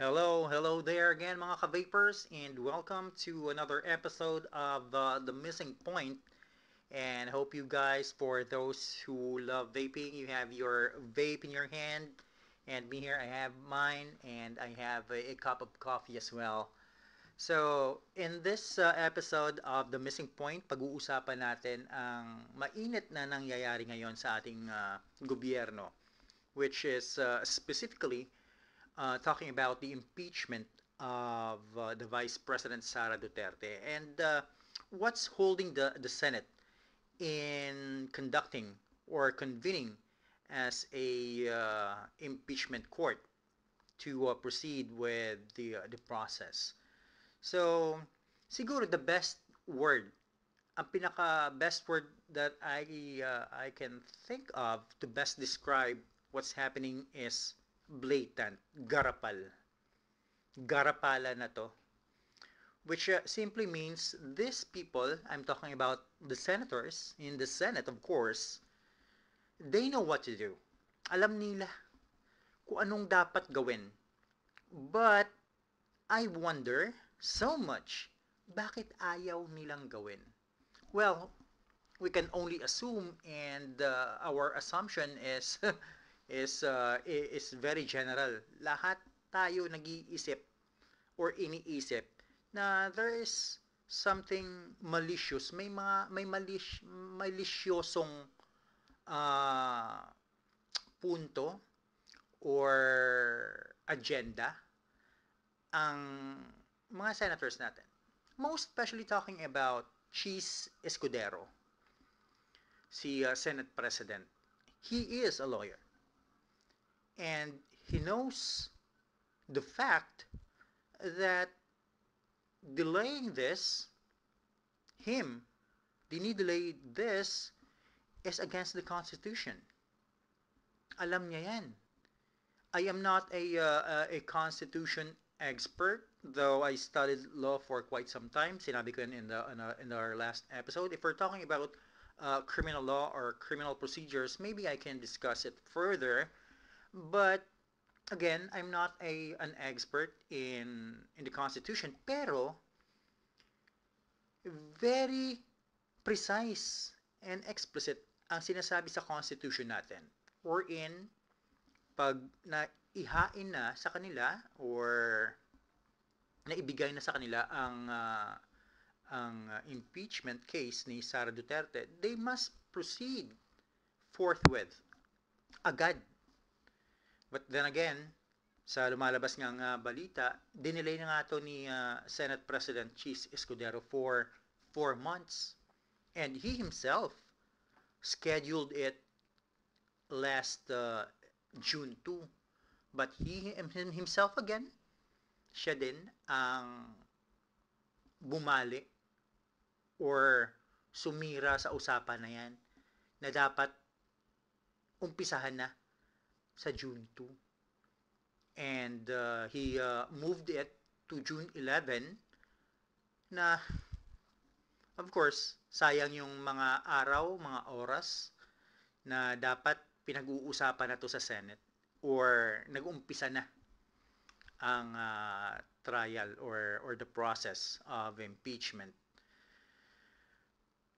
Hello there again, mga ka-vapors, and welcome to another episode of The Missing Point. And hope you guys, for those who love vaping, you have your vape in your hand, and me here, I have mine, and I have a cup of coffee as well. So, in this episode of The Missing Point, pag-uusapan natin ang mainit na nangyayari ngayon sa ating gobyerno, which is specifically talking about the impeachment of the Vice President Sara Duterte and what's holding the Senate in conducting or convening as a impeachment court to proceed with the process. So, siguro the best word, ang pinaka best word that I can think of to best describe what's happening is blatant, garapal. Garapala na to, which simply means these people, I'm talking about the senators in the Senate, of course, they know what to do. Alam nila kung anong dapat gawin. But I wonder so much, bakit ayaw nilang gawin? Well, we can only assume, and our assumption is is very general. Lahat tayo nag-iisip or iniisip na there is something malicious, may malisyosong uh, punto or agenda ang mga senators natin. Most especially talking about Cheese Escudero, si Senate President. He is a lawyer and he knows the fact that delaying this, him, dinidelay this is against the Constitution. Alam niya yan. I am not a Constitution expert, though I studied law for quite some time. Sinabi ko in our last episode. If we're talking about criminal law or criminal procedures, maybe I can discuss it further. But again, I'm not an expert in the Constitution, pero very precise and explicit ang sinasabi sa Constitution natin. Wherein, pag naihain na sa kanila or naibigay na sa kanila ang impeachment case ni Sara Duterte, they must proceed forthwith, agad. But then again, sa lumalabas ng balita, dinelay na nga to ni Senate President Cheese Escudero for 4 months. And he himself scheduled it last June 2. But he himself again, siya din ang bumali or sumira sa usapan na yan na dapat umpisahan na sa June 2. And he moved it to June 11 na of course, sayang yung mga araw, mga oras na dapat pinag-uusapan na to sa Senate or nag-umpisa na ang trial or the process of impeachment.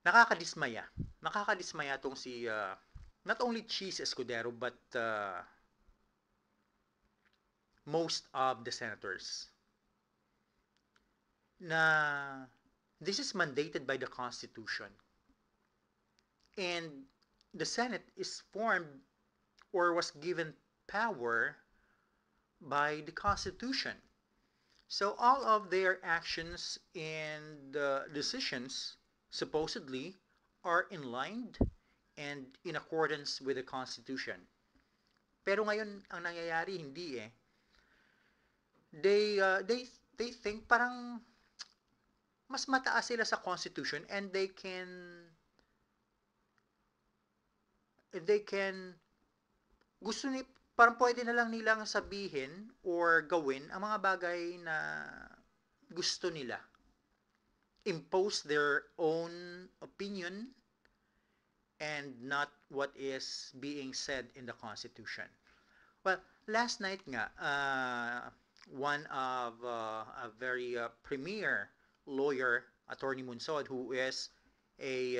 Nakakadismaya. Nakakadismaya tong si not only Cheese Escudero but most of the senators na this is mandated by the Constitution. And the Senate is formed or was given power by the Constitution. So all of their actions and decisions supposedly are in line and in accordance with the Constitution. Pero ngayon ang nangyayari hindi eh. They uh, they they think parang mas mataas sila sa Constitution and they can gusto ni parang pwede na lang nilang sabihin or gawin ang mga bagay na gusto nila. Impose their own opinion and not what is being said in the Constitution. Well, last night nga, one of a very premier lawyer, Attorney Munsod, who is a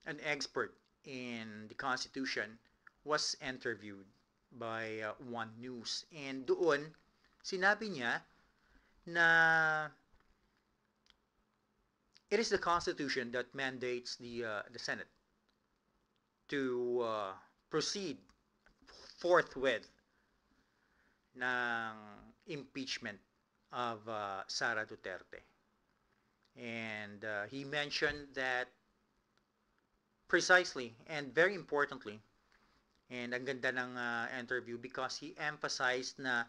an expert in the Constitution, was interviewed by One News. And doon, sinabi niya na it is the Constitution that mandates the Senate to proceed forthwith ng impeachment of Sara Duterte. And he mentioned that precisely and very importantly, and ang ganda ng interview because he emphasized na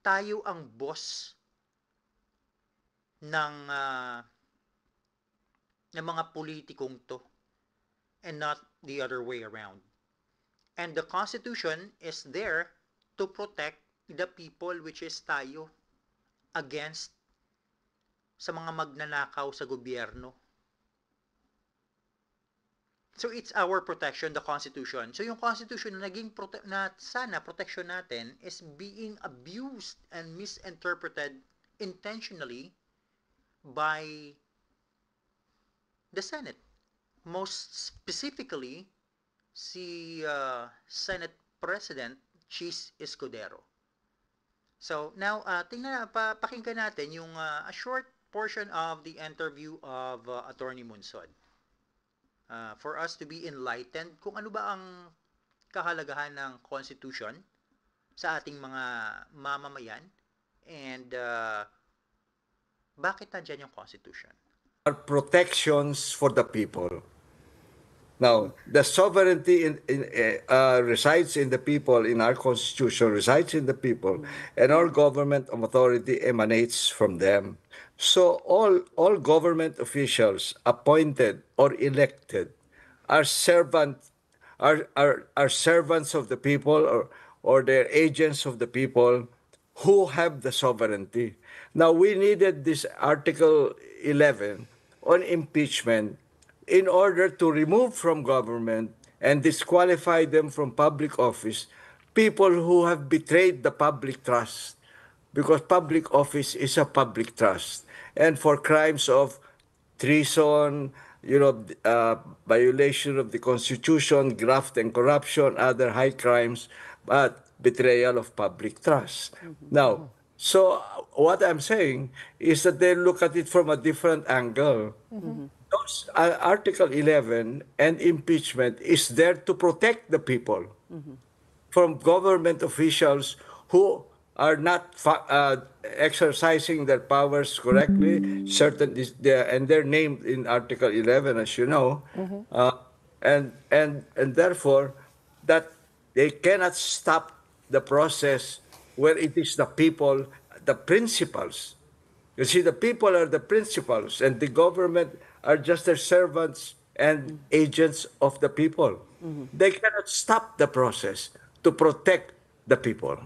tayo ang boss ng ng mga politikong to and not the other way around. And the Constitution is there to protect the people, which is tayo, against sa mga magnanakaw sa gobyerno. So it's our protection, the Constitution. So yung Constitution na naging na sana protection natin is being abused and misinterpreted intentionally by the Senate. Most specifically, si Senate President Chis Escudero. So now, pakinggan natin yung a short portion of the interview of Attorney Munsod. For us to be enlightened kung ano ba ang kahalagahan ng Constitution sa ating mga mamamayan and bakit nandiyan yung Constitution. Are protections for the people. Now, the sovereignty resides in the people, in our Constitution, resides in the people, and our government authority emanates from them. So all government officials appointed or elected are servants of the people or they're agents of the people who have the sovereignty. Now, we needed this Article 11 on impeachment in order to remove from government and disqualify them from public office people who have betrayed the public trust, because public office is a public trust, and for crimes of treason, violation of the Constitution, graft and corruption, other high crimes, but betrayal of public trust. Now, so what I'm saying is that they look at it from a different angle. Those, Article 11 and impeachment is there to protect the people from government officials who are not exercising their powers correctly. And they're named in Article 11, as you know, and therefore that they cannot stop the process where it is the people, the principals. You see, the people are the principals, and the government are just their servants and agents of the people. They cannot stop the process to protect the people.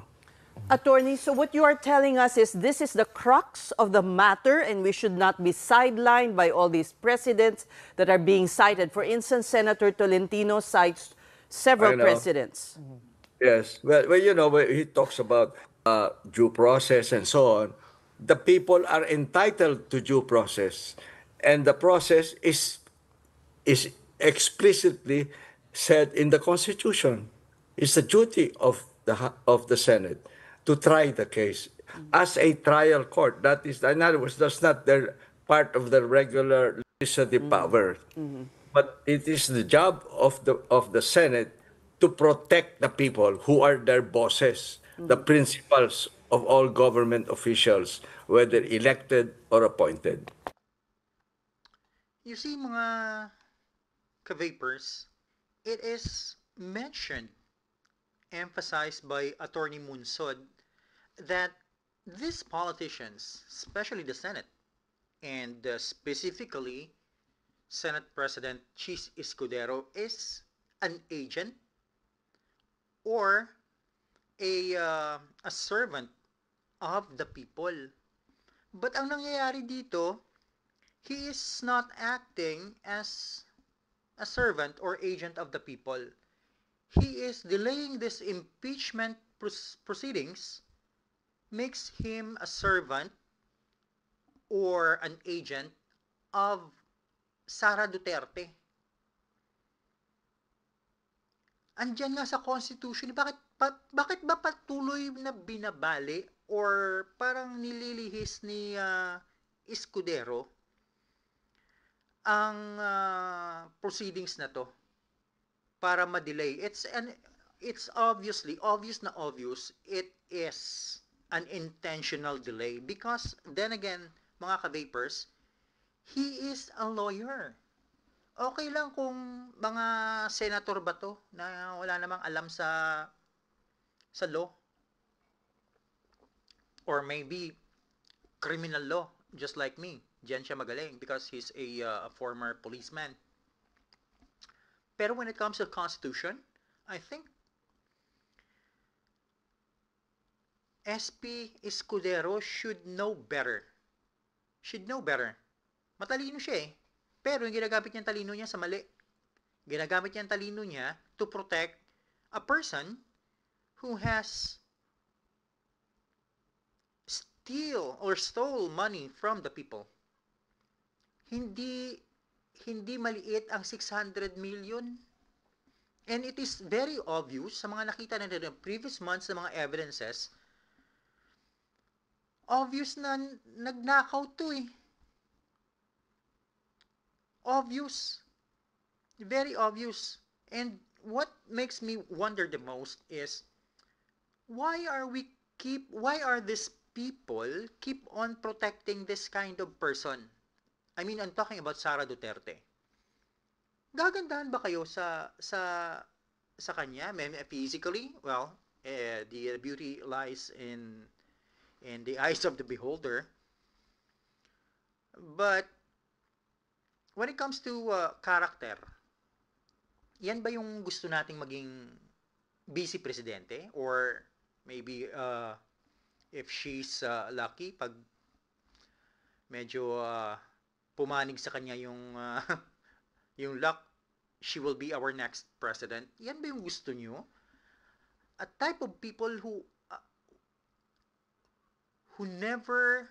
Attorney, so what you are telling us is this is the crux of the matter and we should not be sidelined by all these precedents that are being cited. For instance, Senator Tolentino cites several precedents. Yes. Well, when he talks about due process and so on, the people are entitled to due process. And the process is explicitly said in the Constitution. It's the duty of the Senate to try the case as a trial court. That is, in other words, that's not their part of the regular legislative power. But it is the job of the Senate to protect the people who are their bosses, the principals of all government officials, whether elected or appointed. You see, mga ka-vapors, it is mentioned, emphasized by Attorney Munsod, that these politicians, especially the Senate, and specifically Senate President Chis Escudero, is an agent or a servant of the people. But ang nangyayari dito, he is not acting as a servant or agent of the people. He is delaying this impeachment proceedings makes him a servant or an agent of Sara Duterte. Andiyan nga sa Constitution, bakit ba patuloy na binabali or parang nililihis ni Escudero ang proceedings na to para ma-delay? It's obvious na obvious it is an intentional delay because then again, mga ka-vapors, he is a lawyer. Okay lang kung mga senator ba to na wala namang alam sa law or maybe criminal law just like me. Diyan siya magaling because he's a former policeman. Pero when it comes to Constitution, I think SP Escudero should know better. Should know better. Matalino siya eh. Pero yung ginagamit niyang talino niya sa mali. Ginagamit niya ang talino niya to protect a person who has stole money from the people. Hindi maliit ang 600 million. And it is very obvious sa mga nakita natin in previous months na mga evidences, obvious na nagnakaw to eh. Obvious. Very obvious. And what makes me wonder the most is why are these people keep on protecting this kind of person? I mean, I'm talking about Sara Duterte. Gagandahan ba kayo sa kanya? Physically, well, the beauty lies in the eyes of the beholder. But when it comes to character, yan ba yung gusto nating maging vice presidente? Or maybe if she's lucky, pag medyo pumanig sa kanya yung yung luck, she will be our next president. Yan ba yung gusto nyo? A type of people who never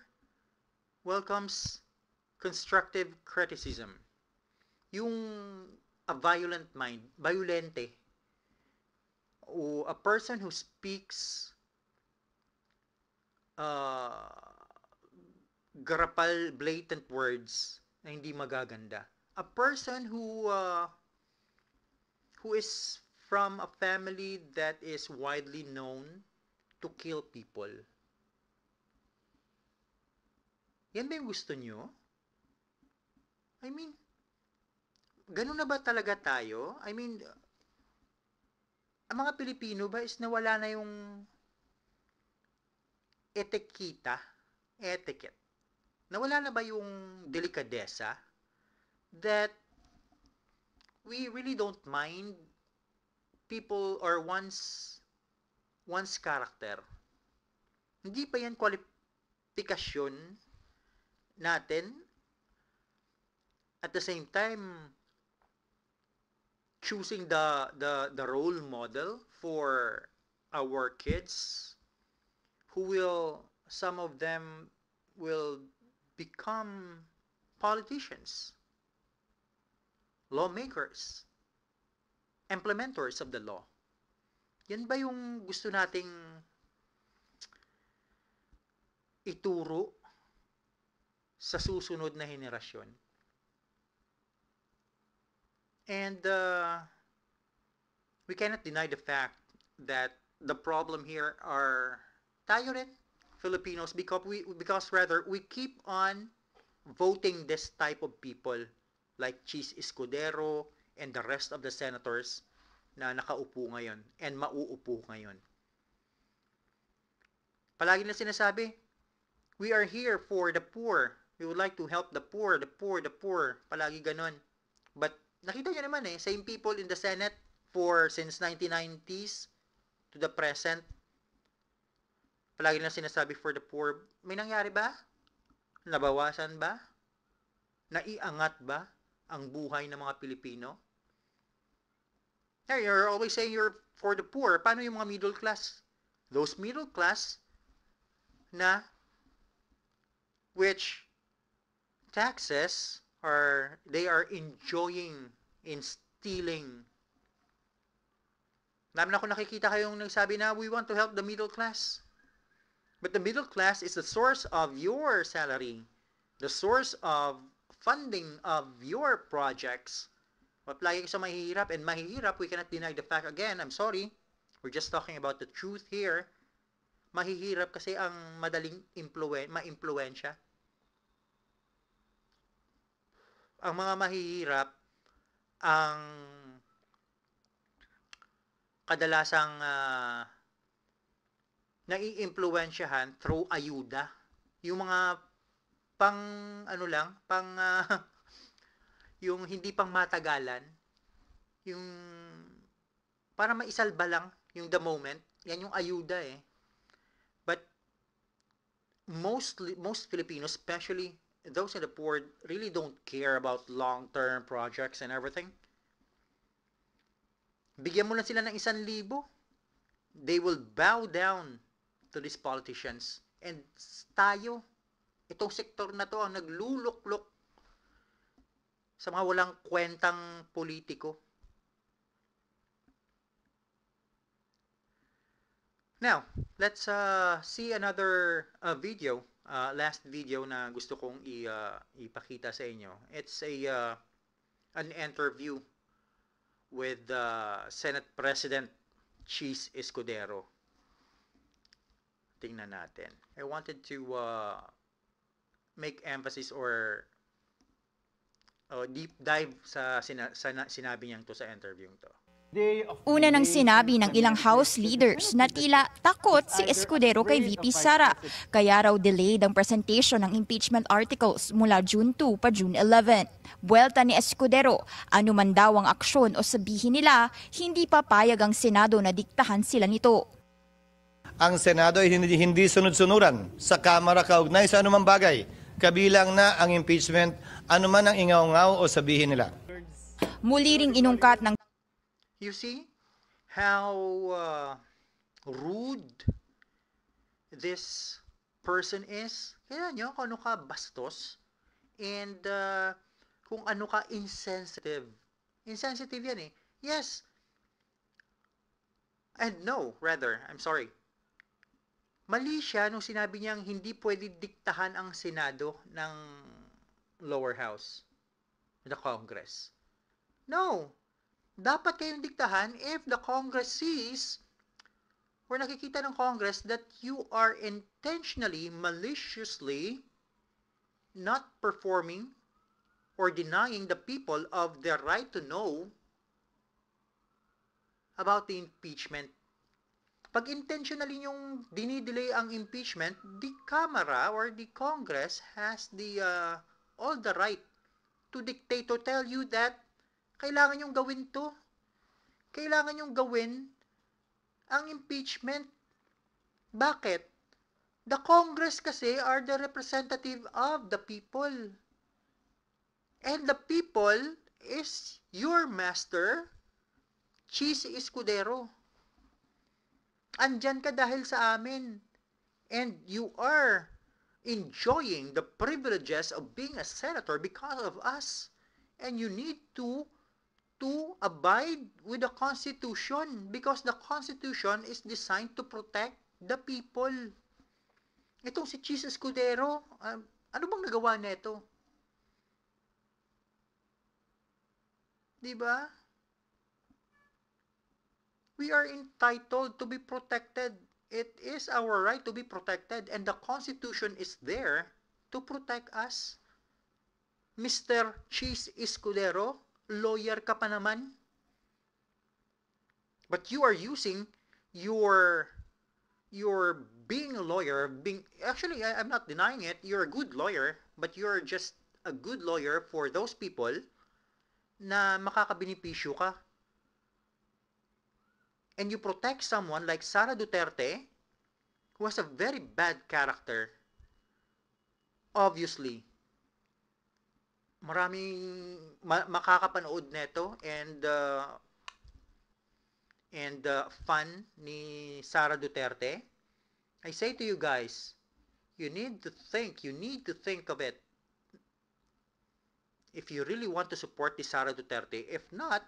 welcomes constructive criticism. Yung a violent mind, violente, o a person who speaks garapal, blatant words na hindi magaganda. A person who is from a family that is widely known to kill people. Yan ba yung gusto nyo? I mean, ganun na ba talaga tayo? I mean, ang mga Pilipino ba is nawala na yung etiquette. Nawala na ba yung delikadesa that we really don't mind people or one's character. Hindi pa yan kwalifikasyon natin. At the same time, choosing the role model for our kids some of them will become politicians, lawmakers, implementers of the law. Yan ba yung gusto nating ituro sa susunod na henerasyon? And we cannot deny the fact that the problem here are tayo rin, Filipinos, because rather we keep on voting this type of people like Chis Escudero and the rest of the senators na nakaupo ngayon and mauupo ngayon. Palagi na sinasabi, we are here for the poor. We would like to help the poor, the poor, the poor. Palagi ganon. But nakita nyo naman same people in the Senate since 1990s to the present. Palagi na sinasabi for the poor. May nangyari ba? Nabawasan ba? Naiangat ba ang buhay ng mga Pilipino? You're always saying you're for the poor. Paano yung mga middle class? Those middle class na which taxes they are enjoying in stealing. Dami na ako nakikita kayong nagsabi na we want to help the middle class. But the middle class is the source of your salary, the source of funding of your projects. Apply sa mahihirap, and mahihirap, we cannot deny the fact. Again, I'm sorry, we're just talking about the truth here. Mahihirap kasi ang madaling ma-impluwensya. Ang mga mahihirap, ang kadalasang nai-impluwensyahan through ayuda. Yung mga yung hindi pang matagalan, yung para maisalba lang yung the moment, yan yung ayuda eh. But most Filipinos, especially those in the poor, really don't care about long-term projects and everything. Bigyan mo lang sila ng 1,000, they will bow down to these politicians. And tayo, itong sektor na to ang nagluluklok sa mga walang kwentang politiko. Now, let's see another video, last video na gusto kong ipakita sa inyo. It's an interview with Senate President Cheese Escudero. Tingnan natin. I wanted to make emphasis or deep dive sa sinabi niyang to sa interview to. Una nang sinabi ng ilang House leaders na tila takot si Escudero kay VP Sara, kaya raw delayed ang presentation ng impeachment articles mula June 2 pa June 11. Buwelta ni Escudero, anuman daw ang aksyon o sabihin nila, hindi papayag ang Senado na diktahan sila nito. Ang Senado ay hindi sunod-sunuran sa Kamara kaugnay sa anumang bagay, kabilang na ang impeachment, anuman ang ingaw-ngaw o sabihin nila. Muli ring inungkat ng You see how rude this person is? Kaya nyo kung ano ka bastos and kung ano ka insensitive. Insensitive yan eh. Yes. And no, rather, I'm sorry. Mali siya nung sinabi niyang hindi pwede diktahan ang Senado ng lower house, the Congress. No. Dapat kayong diktahan if the Congress sees or nakikita ng Congress that you are intentionally, maliciously not performing or denying the people of their right to know about the impeachment. Pag intentionally yung dinidelay ang impeachment, the Kamara or the Congress has the all the right to dictate or tell you that kailangan yung gawin to. Kailangan yung gawin ang impeachment. Bakit? The Congress kasi are the representative of the people. And the people is your master, Cheese Escudero. Andyan ka dahil sa amin. And you are enjoying the privileges of being a senator because of us. And you need to abide with the Constitution because the Constitution is designed to protect the people. Itong si Cheese Escudero, ano bang nagawa nito? Diba? We are entitled to be protected. It is our right to be protected and the Constitution is there to protect us. Mr. Cheese Escudero, lawyer ka pa naman. But you are using your being a lawyer, actually I'm not denying it, you're a good lawyer, but you're just a good lawyer for those people na makakabenepisyo ka. And you protect someone like Sara Duterte who has a very bad character. Obviously, maraming makakapanood neto and fan ni Sara Duterte. I say to you guys, You need to think of it. If you really want to support this Sara Duterte, if not,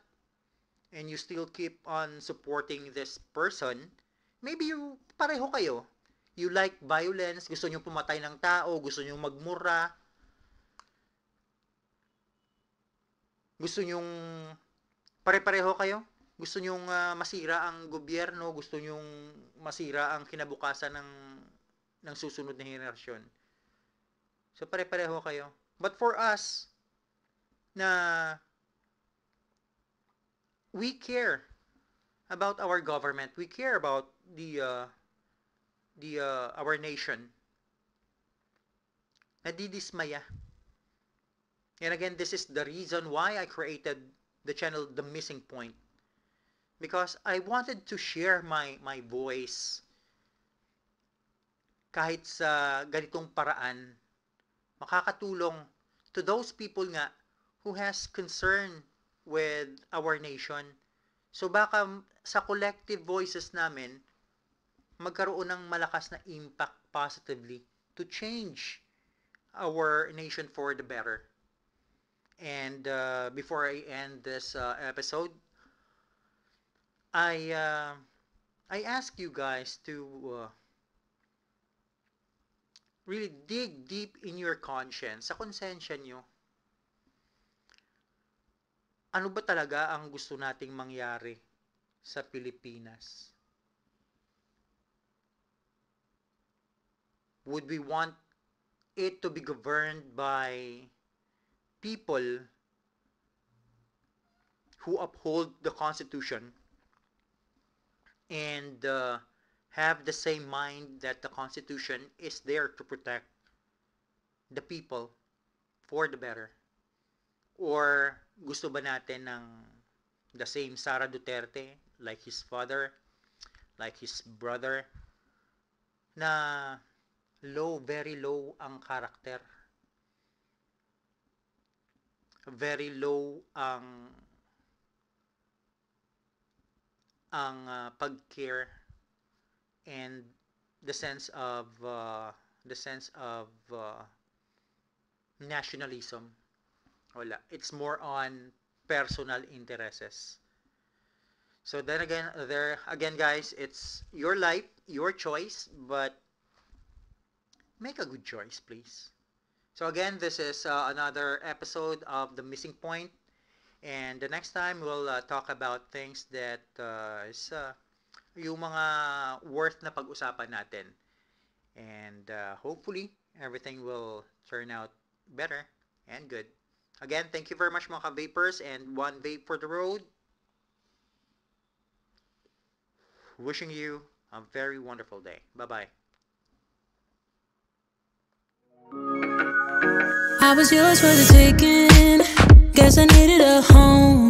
and you still keep on supporting this person, maybe you pareho kayo. You like violence, gusto nyo pumatay ng tao, gusto nyo magmura, gusto nyong pare-pareho kayo, gusto nyong masira ang gobyerno, gusto nyong masira ang kinabukasan ng susunod na henerasyon. So pare-pareho kayo. But for us, na we care about our government, we care about our nation. Nadidismaya. And again, this is the reason why I created the channel The Missing Point, because I wanted to share my voice kahit sa ganitong paraan, makakatulong to those people nga who has concern with our nation. So baka sa collective voices namin, magkaroon ng malakas na impact positively to change our nation for the better. And before I end this episode, I ask you guys to really dig deep in your conscience, sa konsensya nyo. Ano ba talaga ang gusto nating mangyari sa Pilipinas? Would we want it to be governed by people who uphold the Constitution and have the same mind that the Constitution is there to protect the people for the better? Or gusto ba natin ng the same Sara Duterte, like his father, like his brother, na low, very low ang karakter, very low ang pag-care and the sense of nationalism. Wala. It's more on personal interests. So then again guys, it's your life, your choice, but make a good choice, please. So again, this is another episode of The Missing Point, and the next time we'll talk about things that is yung mga worth na pag-usapan natin. And hopefully, everything will turn out better and good. Again, thank you very much mga ka-vapers, and one vape for the road. Wishing you a very wonderful day. Bye-bye. I was yours for the taking. Guess I needed a home.